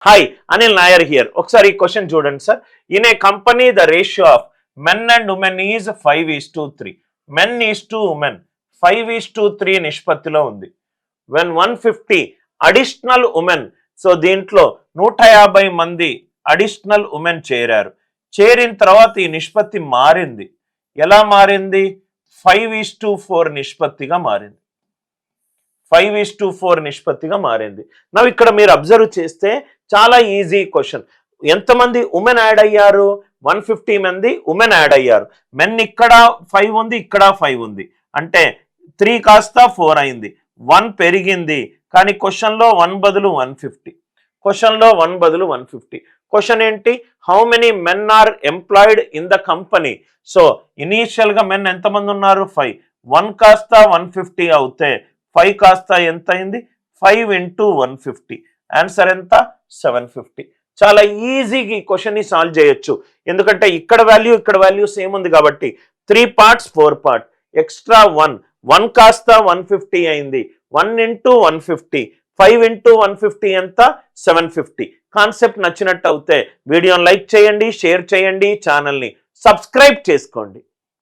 Hi Anil Nair here. ఒకసారి ఈ question చూడండి sir. In a company the ratio of men and women is 5:3. Men is to women 5:3 నిష్పత్తిలో ఉంది. When 150 additional women, so దీంట్లో 150 మంది additional women చేరారు. చేరిన తర్వాత ఈ నిష్పత్తి మారింది. ఎలా మారింది? 5:4 నిష్పత్తిగా మారింది. 5:4 నిష్పత్తిగా మారింది. నా ఇక్కడ మీరు అబ్జర్వ్ చేస్తే చాలా ఈజీ క్వశ్చన్. ఎంతమంది ఉమెన్ యాడ్ అయ్యారు? 150 మంది ఉమెన్ యాడ్ అయ్యారు. మెన్ ఇక్కడ 5 ఉంది, ఇక్కడ 5 ఉంది, అంటే 3 కాస్త 4 అయింది. 1 పెరిగింది, కానీ క్వశ్చన్లో 1 బదులు 150. క్వశ్చన్లో 1 బదులు 150. క్వశ్చన్ ఏంటి? How many men are employed in the company? So ఇనీషియల్గా మెన్ ఎంతమంది ఉన్నారు? 5. 1 కాస్త 150 అవుతే 5 కాస్త ఎంత అయింది? 5 into 150. ఆన్సర్ ఎంత? 750. చాలా ఈజీగా ఈ క్వశ్చన్ని సాల్వ్ చేయొచ్చు. ఎందుకంటే ఇక్కడ వాల్యూ సేమ్ ఉంది కాబట్టి 3 parts 4 part ఎక్స్ట్రా 1 కాస్త 150 అయింది. 1 into 150, 5 into 150 ఎంత? 750. కాన్సెప్ట్ నచ్చినట్టు అవుతే వీడియోని లైక్ చేయండి, షేర్ చేయండి, ఛానల్ని సబ్స్క్రైబ్ చేసుకోండి.